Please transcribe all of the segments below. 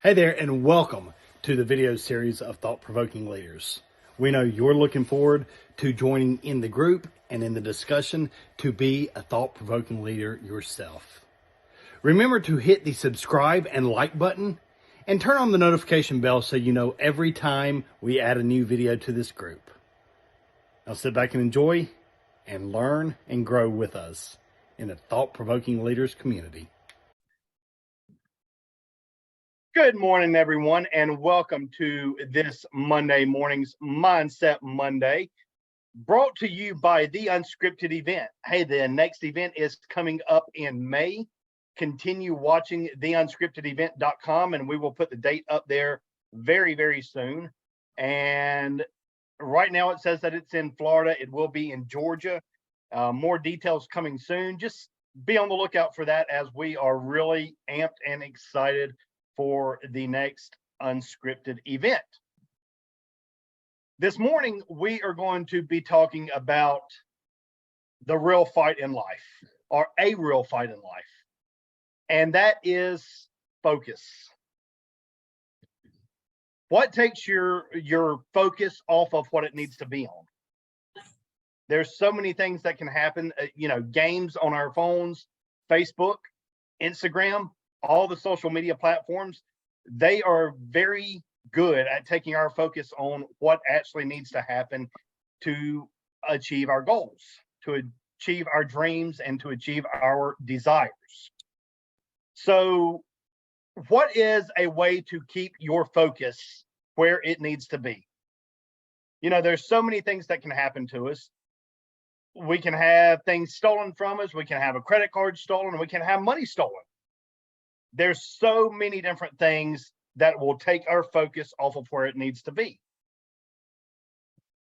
Hey there, and welcome to the video series of Thought-Provoking Leaders. We know you're looking forward to joining in the group and in the discussion to be a thought-provoking leader yourself. Remember to hit the subscribe and like button and turn on the notification bell so you know every time we add a new video to this group. Now sit back and enjoy and learn and grow with us in the Thought-Provoking Leaders community. Good morning, everyone, and welcome to this Monday morning's Mindset Monday, brought to you by The Unscripted Event. Hey, the next event is coming up in May. Continue watching theunscriptedevent.com, and we will put the date up there very, very soon. And right now it says that it's in Florida. It will be in Georgia. More details coming soon. Just be on the lookout for that, as we are really amped and excited for the next unscripted event. This morning, we are going to be talking about the real fight in life, or a real fight in life, and that is focus. What takes your focus off of what it needs to be on? There's so many things that can happen, games on our phones, Facebook, Instagram, all the social media platforms. They are very good at taking our focus on what actually needs to happen to achieve our goals, to achieve our dreams, and to achieve our desires. So what is a way to keep your focus where it needs to be? There's so many things that can happen to us. We can have things stolen from us. We can have a credit card stolen, and we can have money stolen. There's so many different things that will take our focus off of where it needs to be.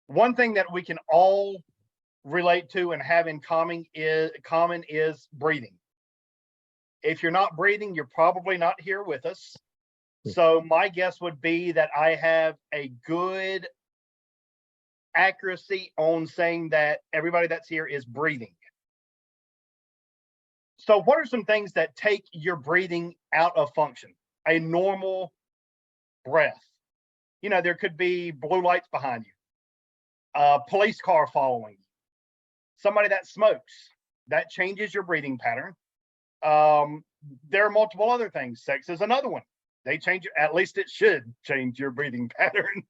One thing that we can all relate to and have in common is breathing. If you're not breathing, you're probably not here with us. So my guess would be that I have a good accuracy on saying that everybody that's here is breathing. So what are some things that take your breathing out of function? A normal breath. There could be blue lights behind you, a police car following you, somebody that smokes. That changes your breathing pattern. There are multiple other things. Sex is another one. They change, at least it should change your breathing pattern.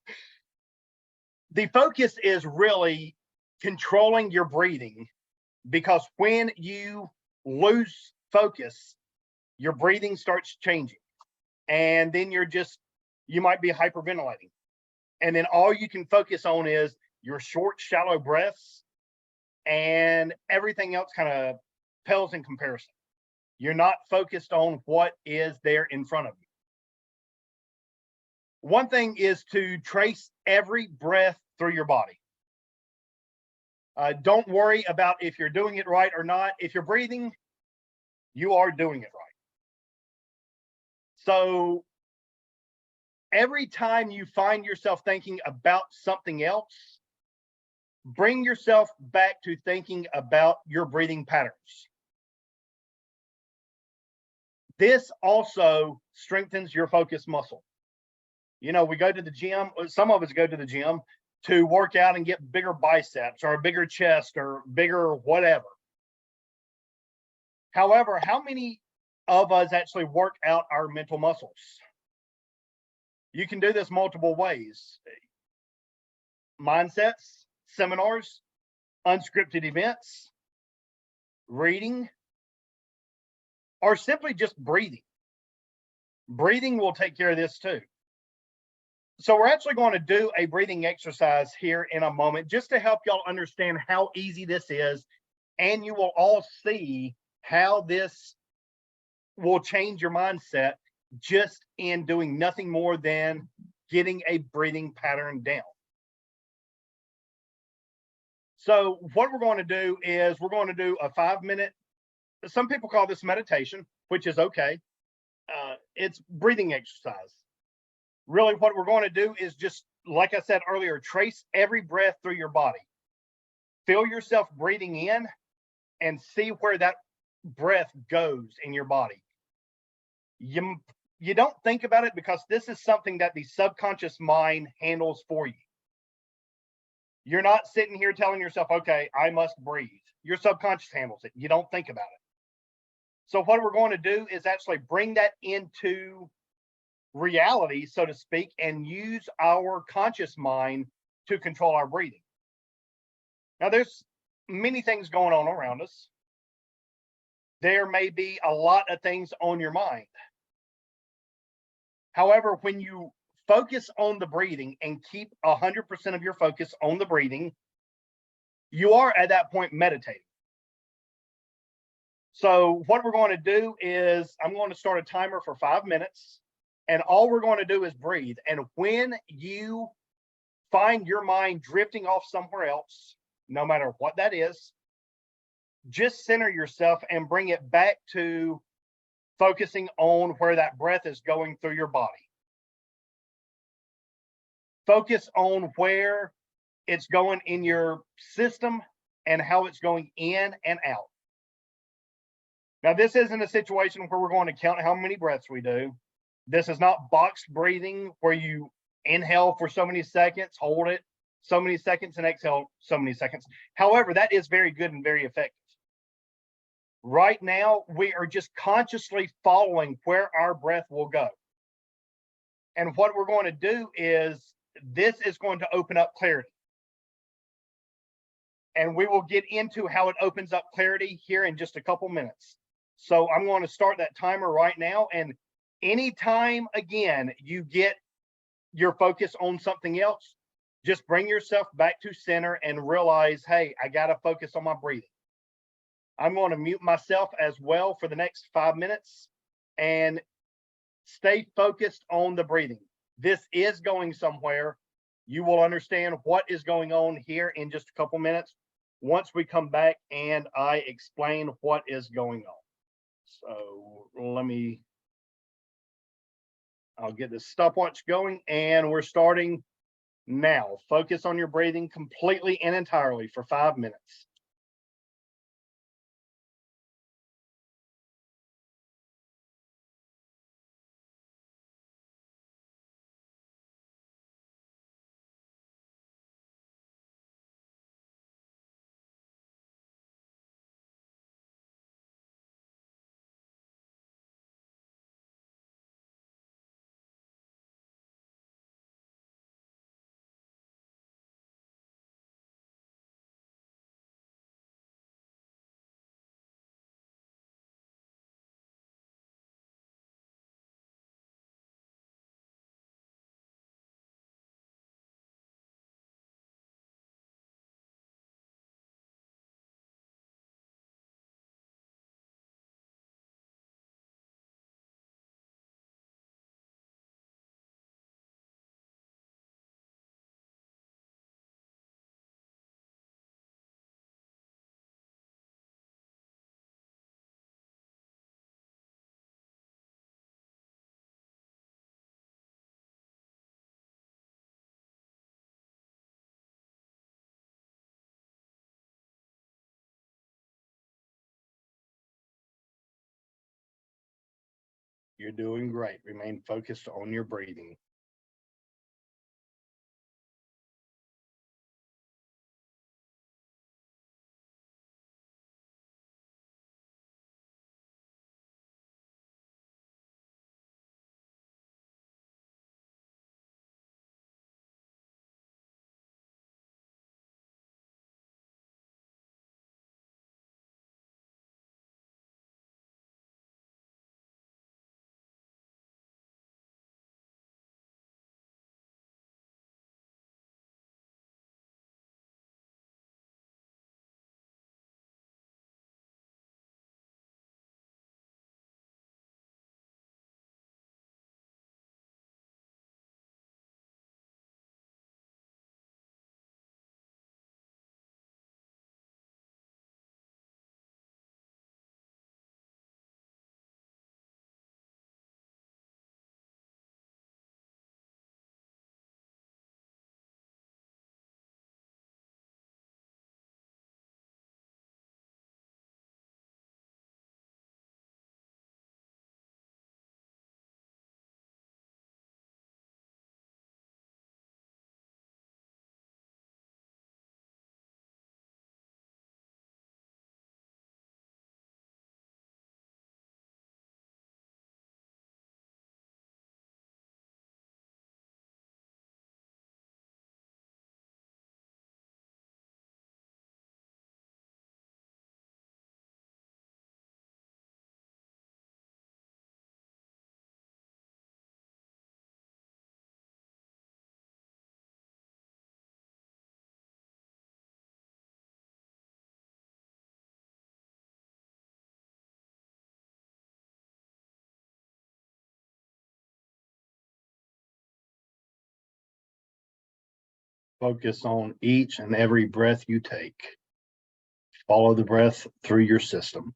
The focus is really controlling your breathing, because when you lose focus, your breathing starts changing, and then you might be hyperventilating, and then all you can focus on is your short, shallow breaths, and everything else kind of pales in comparison. You're not focused on what is there in front of you. One thing is to trace every breath through your body. Don't worry about if you're doing it right or not. If you're breathing, you are doing it right. So every time you find yourself thinking about something else, bring yourself back to thinking about your breathing patterns. This also strengthens your focus muscle. We go to the gym, some of us go to the gym to work out and get bigger biceps or a bigger chest or bigger whatever. However, how many of us actually work out our mental muscles? You can do this multiple ways. Mindsets, seminars, unscripted events, reading, or simply just breathing. Breathing will take care of this too. So we're actually going to do a breathing exercise here in a moment, just to help y'all understand how easy this is. And you will all see how this will change your mindset just in doing nothing more than getting a breathing pattern down. So what we're going to do is we're going to do a 5-minute, some people call this meditation, which is okay. It's breathing exercise. Really, what we're going to do is just, like I said earlier, trace every breath through your body. Feel yourself breathing in and see where that breath goes in your body. You you don't think about it because this is something that the subconscious mind handles for you. You're not sitting here telling yourself, okay, I must breathe. Your subconscious handles it. You don't think about it. So, what we're going to do is actually bring that into reality, so to speak, and use our conscious mind to control our breathing. Now, there's many things going on around us. There may be a lot of things on your mind. However, when you focus on the breathing and keep 100% of your focus on the breathing, you are at that point meditating. So, what we're going to do is I'm going to start a timer for 5 minutes, and all we're going to do is breathe. And when you find your mind drifting off somewhere else, no matter what that is, just center yourself and bring it back to focusing on where that breath is going through your body. Focus on where it's going in your system and how it's going in and out. Now, this isn't a situation where we're going to count how many breaths we do. This is not boxed breathing where you inhale for so many seconds, hold it so many seconds, and exhale so many seconds. However, that is very good and very effective. Right now, we are just consciously following where our breath will go. And what we're going to do is this is going to open up clarity. And we will get into how it opens up clarity here in just a couple minutes. So I'm going to start that timer right now. And anytime, again, you get your focus on something else, just bring yourself back to center and realize, hey, I got to focus on my breathing. I'm going to mute myself as well for the next 5 minutes and stay focused on the breathing. This is going somewhere. You will understand what is going on here in just a couple minutes once we come back and I explain what is going on. So I'll get this stopwatch going and we're starting now. Focus on your breathing completely and entirely for 5 minutes. You're doing great. Remain focused on your breathing. Focus on each and every breath you take. Follow the breath through your system.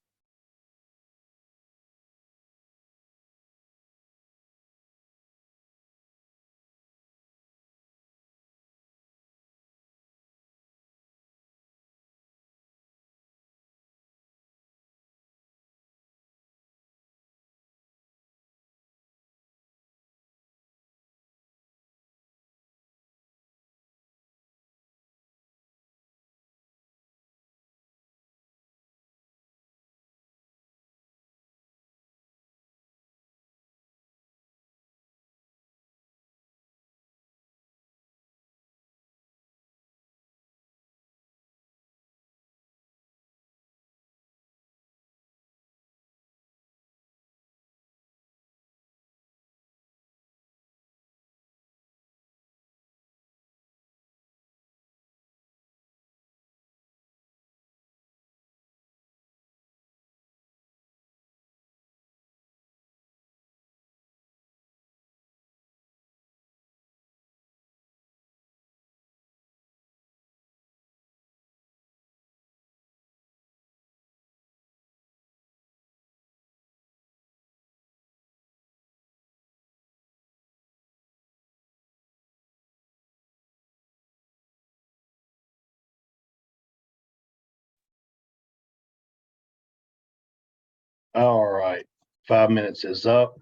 All right. 5 minutes is up.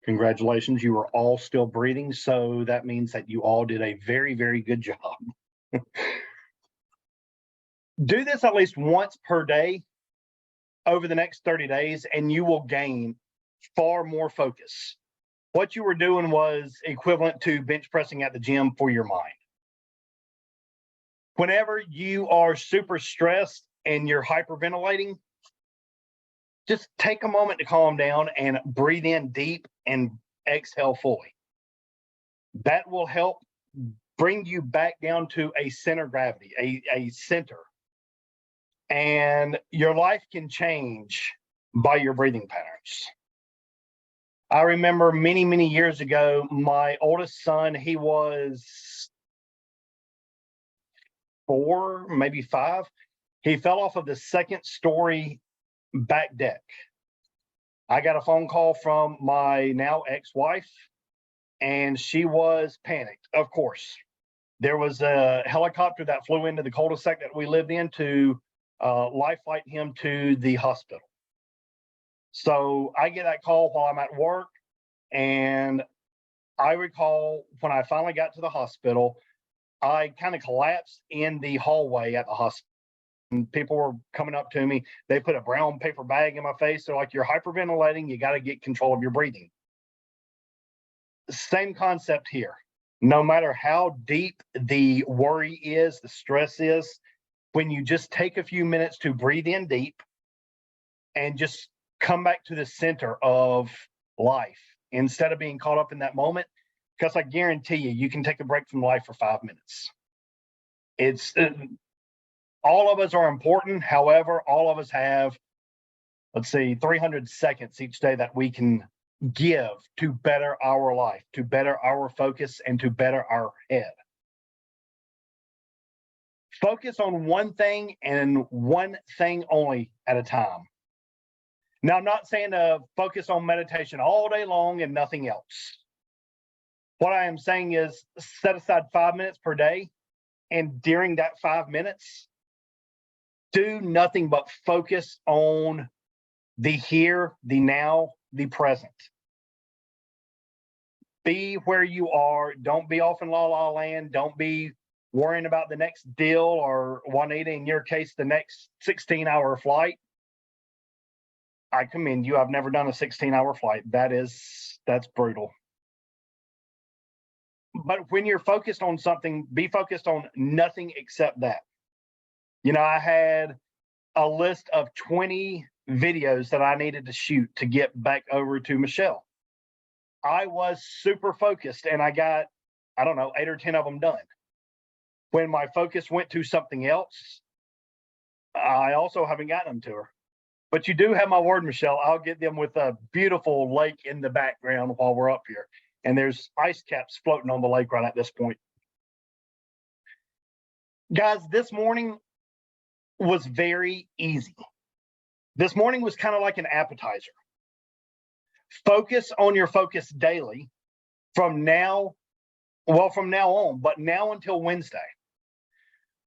Congratulations. You are all still breathing. So that means that you all did a very, very good job. Do this at least once per day over the next 30 days, and you will gain far more focus. What you were doing was equivalent to bench pressing at the gym for your mind. Whenever you are super stressed and you're hyperventilating, just take a moment to calm down and breathe in deep and exhale fully. That will help bring you back down to a center of gravity, a center. And your life can change by your breathing patterns. I remember many, many years ago, my oldest son, he was 4, maybe 5. He fell off of the second story back deck. I got a phone call from my now ex-wife, and she was panicked, of course. There was a helicopter that flew into the cul-de-sac that we lived in to life flight him to the hospital. So I get that call while I'm at work, and I recall when I finally got to the hospital, I kind of collapsed in the hallway at the hospital. And people were coming up to me. They put a brown paper bag in my face. They're like, "You're hyperventilating. You got to get control of your breathing." Same concept here. No matter how deep the worry is, the stress is, when you just take a few minutes to breathe in deep and just come back to the center of life instead of being caught up in that moment, because I guarantee you, you can take a break from life for 5 minutes. It's all of us are important. However, all of us have, let's see, 300 seconds each day that we can give to better our life, to better our focus, and to better our head. Focus on one thing and one thing only at a time. Now, I'm not saying to focus on meditation all day long and nothing else. What I am saying is set aside 5 minutes per day, and during that 5 minutes, do nothing but focus on the here, the now, the present. Be where you are. Don't be off in la la land. Don't be worrying about the next deal, or Juanita, in your case, the next 16-hour flight. I commend you. I've never done a 16-hour flight. That's brutal. But when you're focused on something, be focused on nothing except that. I had a list of 20 videos that I needed to shoot to get back over to Michelle. I was super focused, and I got, I don't know, 8 or 10 of them done. When my focus went to something else, I also haven't gotten them to her. But you do have my word, Michelle. I'll get them with a beautiful lake in the background while we're up here. And there's ice caps floating on the lake right at this point. Guys, this morning was very easy. This morning was kind of like an appetizer. Focus on your focus daily from now on, but now until Wednesday.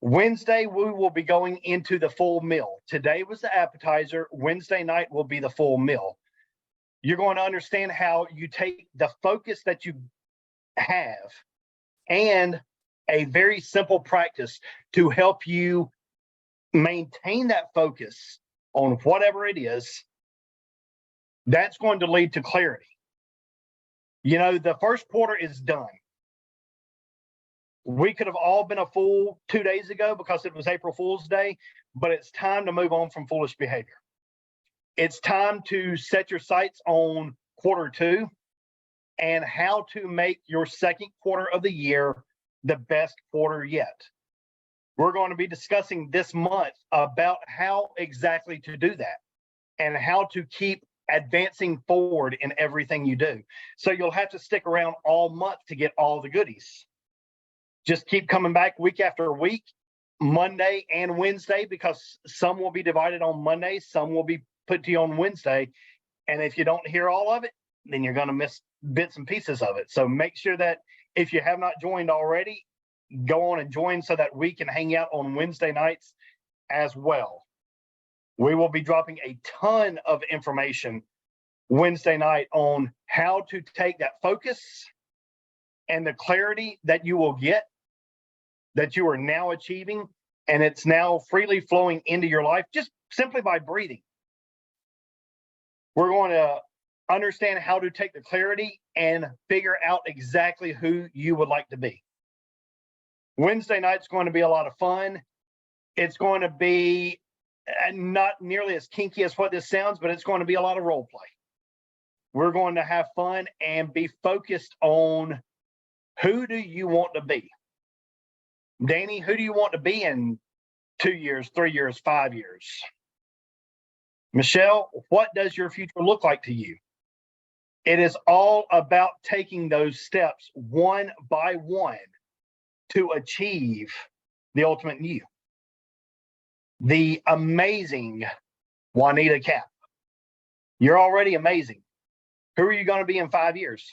Wednesday, we will be going into the full meal. Today was the appetizer. Wednesday night will be the full meal. You're going to understand how you take the focus that you have and a very simple practice to help you maintain that focus on whatever it is. That's going to lead to clarity. You know, the first quarter is done. We could have all been a fool 2 days ago because it was April Fool's Day, but it's time to move on from foolish behavior. It's time to set your sights on quarter two and how to make your second quarter of the year the best quarter yet. We're going to be discussing this month about how exactly to do that and how to keep advancing forward in everything you do. So you'll have to stick around all month to get all the goodies. Just keep coming back week after week, Monday and Wednesday, because some will be divided on Monday, some will be put to you on Wednesday. And if you don't hear all of it, then you're going to miss bits and pieces of it. So make sure that if you have not joined already, go on and join so that we can hang out on Wednesday nights as well. We will be dropping a ton of information Wednesday night on how to take that focus and the clarity that you will get, that you are now achieving, and it's now freely flowing into your life just simply by breathing. We're going to understand how to take the clarity and figure out exactly who you would like to be. Wednesday night's going to be a lot of fun. It's going to be not nearly as kinky as what this sounds, but it's going to be a lot of role play. We're going to have fun and be focused on who do you want to be? Danny, who do you want to be in 2 years, 3 years, 5 years? Michelle, what does your future look like to you? It is all about taking those steps one by one to achieve the ultimate you. The amazing Juanita Cap. You're already amazing. Who are you going to be in 5 years?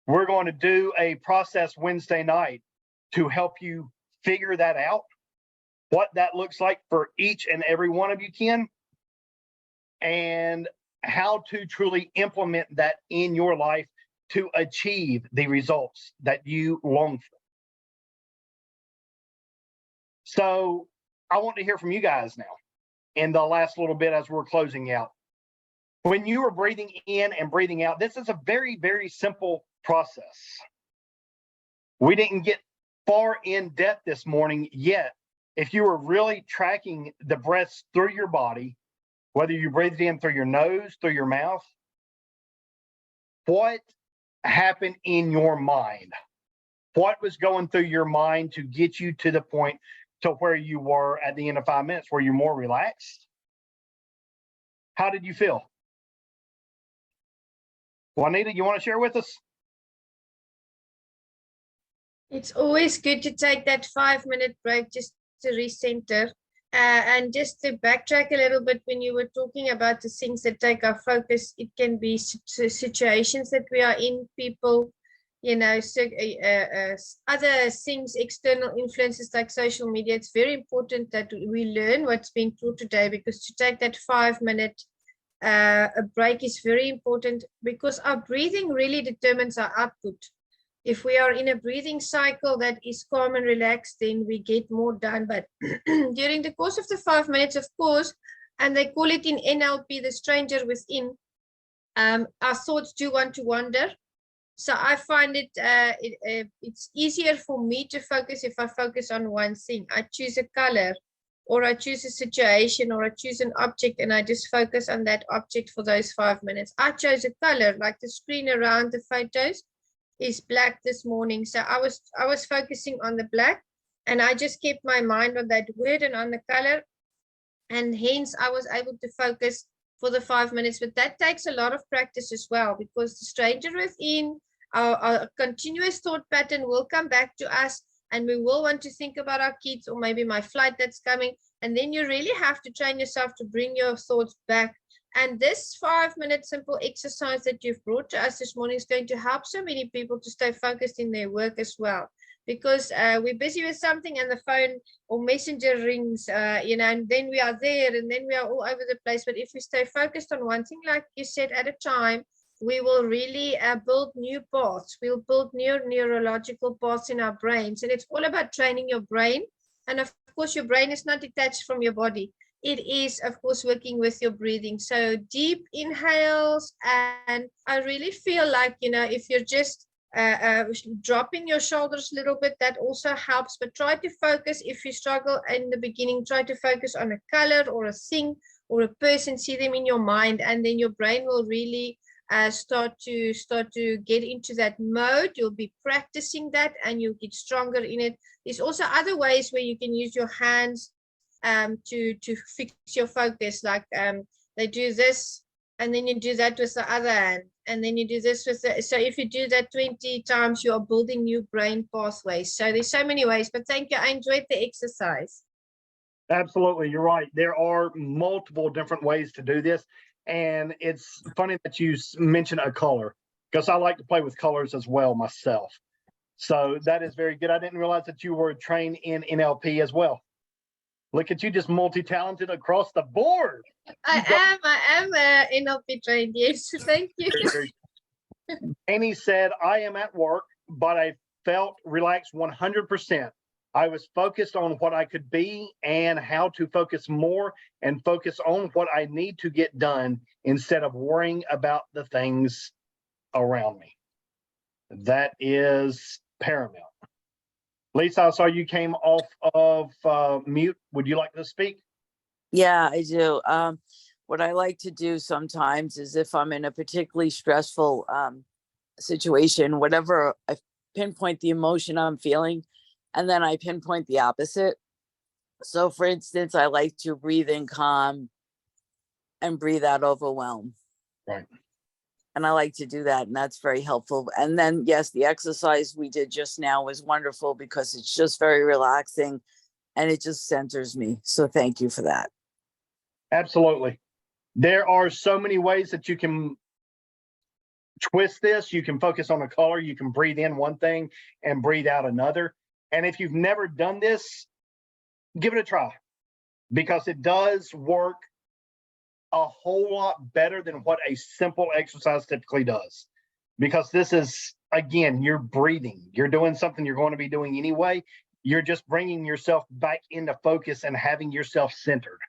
We're going to do a process Wednesday night to help you figure that out, what that looks like for each and every one of you, Ken, and how to truly implement that in your life to achieve the results that you long for. So I want to hear from you guys now in the last little bit as we're closing out. When you are breathing in and breathing out, this is a very, very simple process. We didn't get far in depth this morning yet. If you were really tracking the breaths through your body, whether you breathed in through your nose, through your mouth, what happened in your mind? What was going through your mind to get you to the point to where you were at the end of 5 minutes? Were you more relaxed? How did you feel? Juanita, you want to share with us? It's always good to take that 5-minute break just to recenter. And just to backtrack a little bit, when you were talking about the things that take our focus, it can be situations that we are in, people, you know, other things, external influences like social media. It's very important that we learn what's being taught today, because to take that 5-minute a break is very important, because our breathing really determines our output. If we are in a breathing cycle that is calm and relaxed, then we get more done. But during the course of the 5 minutes, of course, and they call it in NLP, the stranger within, our thoughts do want to wander. So I find it's easier for me to focus if I focus on one thing. I choose a color, or I choose a situation, or I choose an object, and I just focus on that object for those 5 minutes. I chose a color, like the screen around the photos is black this morning. So I was focusing on the black, and I just kept my mind on that word and on the color. And hence I was able to focus for the 5 minutes. But that takes a lot of practice as well, because the stranger within, our continuous thought pattern will come back to us, and we will want to think about our kids or maybe my flight that's coming. And then you really have to train yourself to bring your thoughts back. And this 5-minute simple exercise that you've brought to us this morning is going to help so many people to stay focused in their work as well. Because we're busy with something and the phone or messenger rings, and then we are there and then we are all over the place. But if we stay focused on one thing, like you said, at a time, we will really build new paths. We'll build new neurological paths in our brains. And it's all about training your brain. And of course, your brain is not detached from your body. It is, of course, working with your breathing. So deep inhales. And I really feel like, if you're just dropping your shoulders a little bit, that also helps. But try to focus. If you struggle in the beginning, try to focus on a color or a thing or a person, see them in your mind, and then your brain will really start to get into that mode. You'll be practicing that and you'll get stronger in it. There's also other ways where you can use your hands to fix your focus, like they do this and then you do that with the other hand, and then you do this with the, so if you do that 20 times, you are building new brain pathways. So there's so many ways, but thank you. I enjoyed the exercise. Absolutely, you're right. There are multiple different ways to do this. And it's funny that you mentioned a color, because I like to play with colors as well myself. So that is very good. I didn't realize that you were trained in NLP as well. Look at you, just multi-talented across the board. I am NLP trained. Yes, thank you. Annie said, I am at work, but I felt relaxed 100%. I was focused on what I could be and how to focus more and focus on what I need to get done instead of worrying about the things around me. That is paramount. Lisa, I saw you came off of mute. Would you like to speak? Yeah, I do. What I like to do sometimes is if I'm in a particularly stressful situation, whatever, I pinpoint the emotion I'm feeling, and then I pinpoint the opposite. So for instance, I like to breathe in calm and breathe out overwhelm. Right. And I like to do that, and that's very helpful. And then, yes, the exercise we did just now was wonderful because it's just very relaxing and it just centers me. So thank you for that. Absolutely. There are so many ways that you can twist this. You can focus on a color. You can breathe in one thing and breathe out another. And if you've never done this, give it a try, because it does work a whole lot better than what a simple exercise typically does. Because this is, again, you're breathing. You're doing something you're going to be doing anyway. You're just bringing yourself back into focus and having yourself centered.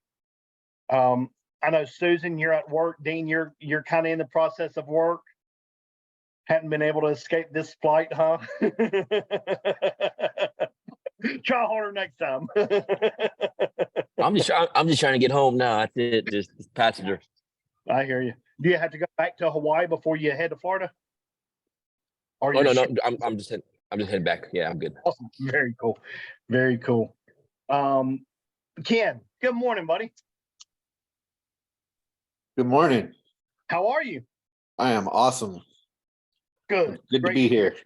I know, Susan, you're at work. Dean, you're kind of in the process of work. Hadn't been able to escape this flight, huh? Try harder next time. I'm just trying to get home now. That's it. Just passenger. I hear you. Do you have to go back to Hawaii before you head to Florida? Or Oh no, I'm just heading back. Yeah, I'm good. Awesome. Very cool. Very cool. Ken, good morning, buddy. Good morning. How are you? I am awesome. Good. Good Great to be here.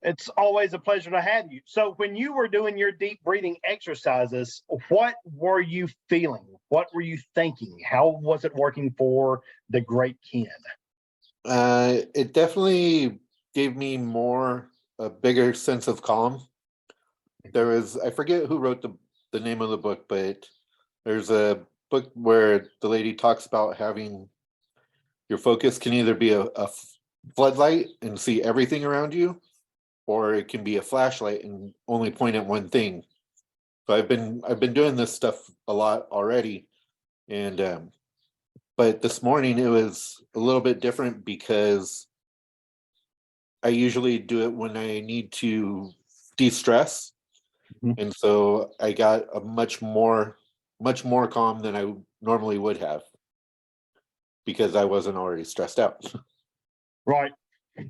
It's always a pleasure to have you. So when you were doing your deep breathing exercises, what were you feeling? What were you thinking? How was it working for the great Ken? It definitely gave me a bigger sense of calm. There was, I forget who wrote the name of the book, but there's a book where the lady talks about having your focus can either be a floodlight and see everything around you, or it can be a flashlight and only point at one thing. So I've been doing this stuff a lot already, and but this morning it was a little bit different because I usually do it when I need to de-stress. Mhm. And so I got a much more calm than I normally would have because I wasn't already stressed out. Right.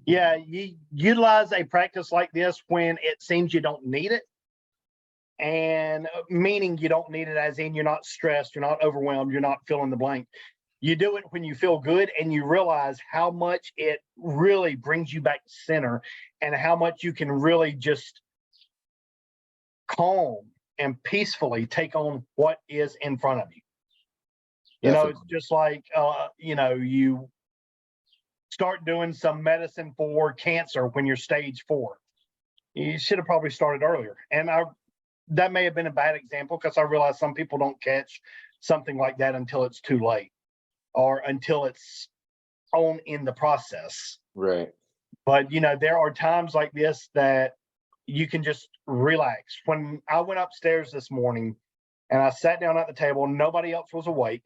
Yeah, you utilize a practice like this when it seems you don't need it. And meaning you don't need it as in you're not stressed, you're not overwhelmed, you're not fill in the blank. You do it when you feel good and you realize how much it really brings you back to center and how much you can really just calm and peacefully take on what is in front of you. You know, it's just like, you know, you start doing some medicine for cancer when you're stage 4. You should have probably started earlier. And that may have been a bad example, because I realize some people don't catch something like that until it's too late or until it's on in the process. Right. But, you know, there are times like this that you can just relax. When I went upstairs this morning and I sat down at the table, nobody else was awake.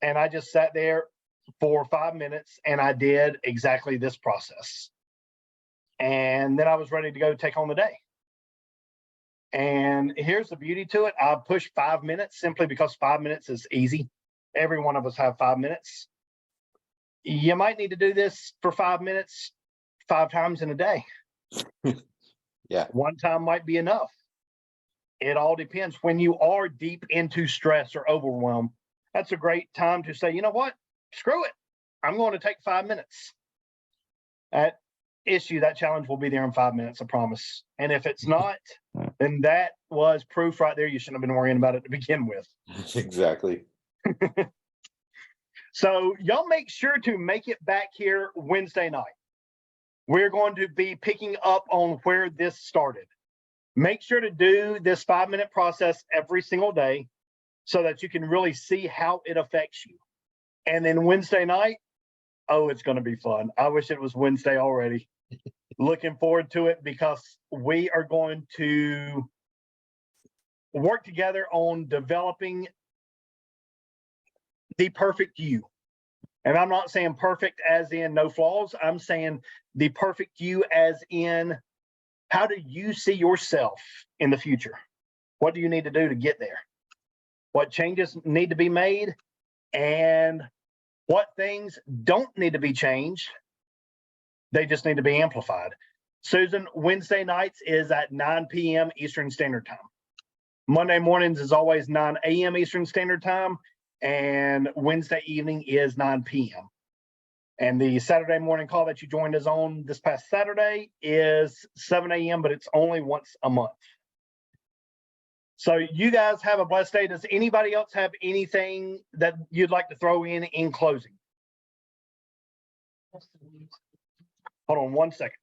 And I just sat there for 5 minutes and I did exactly this process. And then I was ready to go take on the day. And here's the beauty to it. I pushed 5 minutes simply because 5 minutes is easy. Every one of us have 5 minutes. You might need to do this for 5 minutes 5 times in a day. Yeah. One time might be enough. It all depends. When you are deep into stress or overwhelm, that's a great time to say, you know what? Screw it. I'm going to take 5 minutes. That challenge will be there in 5 minutes, I promise. And if it's not, then that was proof right there. You shouldn't have been worrying about it to begin with. Exactly. So y'all make sure to make it back here Wednesday night. We're going to be picking up on where this started. Make sure to do this 5-minute process every single day so that you can really see how it affects you. And then Wednesday night, oh, it's going to be fun. I wish it was Wednesday already. Looking forward to it, because we are going to work together on developing the perfect you. And I'm not saying perfect as in no flaws. I'm saying the perfect you as in, how do you see yourself in the future? What do you need to do to get there? What changes need to be made? And what things don't need to be changed? They just need to be amplified. Susan, Wednesday nights is at 9 p.m. Eastern Standard Time. Monday mornings is always 9 a.m. Eastern Standard Time. And Wednesday evening is 9 p.m. And the Saturday morning call that you joined us on this past Saturday is 7 a.m., but it's only once a month. So you guys have a blessed day. Does anybody else have anything that you'd like to throw in closing? Hold on 1 second.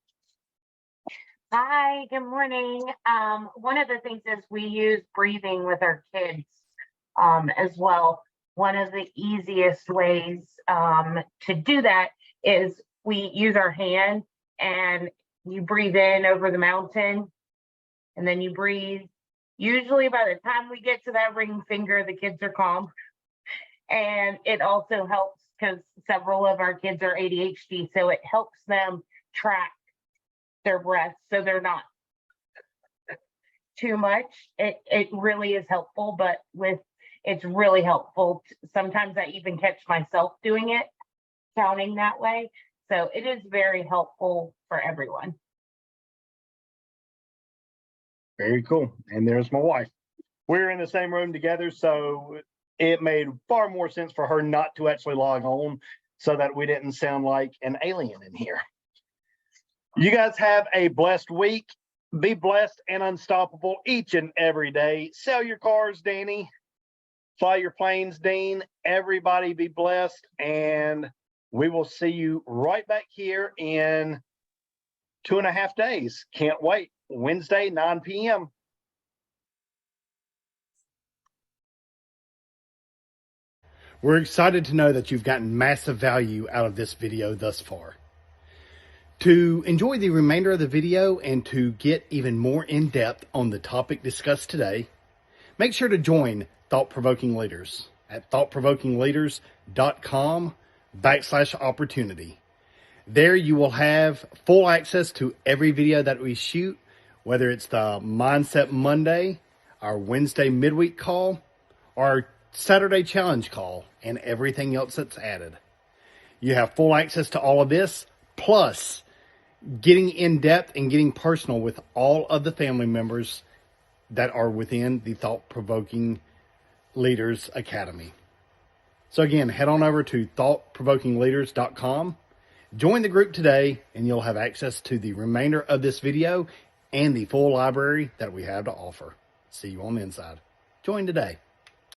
Hi, good morning. One of the things is we use breathing with our kids as well. One of the easiest ways to do that is we use our hand, and you breathe in over the mountain, and then you breathe. Usually by the time we get to that ring finger, the kids are calm. And it also helps because several of our kids are ADHD, so it helps them track their breath so they're not too much. It really is helpful, but it's really helpful. Sometimes I even catch myself doing it, counting that way. So it is very helpful for everyone. Very cool. And there's my wife. We're in the same room together, so it made far more sense for her not to actually log on so that we didn't sound like an alien in here. You guys have a blessed week. Be blessed and unstoppable each and every day. Sell your cars, Danny. Fly your planes, Dean. Everybody be blessed. And we will see you right back here in 2.5 days. Can't wait. Wednesday, 9 p.m. We're excited to know that you've gotten massive value out of this video thus far. To enjoy the remainder of the video and to get even more in depth on the topic discussed today, make sure to join Thought Provoking Leaders at thoughtprovokingleaders.com/opportunity. There you will have full access to every video that we shoot, whether it's the Mindset Monday, our Wednesday midweek call, or our Saturday challenge call, and everything else that's added. You have full access to all of this, plus getting in depth and getting personal with all of the family members that are within the Thought Provoking Leaders Academy. So again, head on over to thoughtprovokingleaders.com. Join the group today, and you'll have access to the remainder of this video and the full library that we have to offer. See you on the inside. Join today.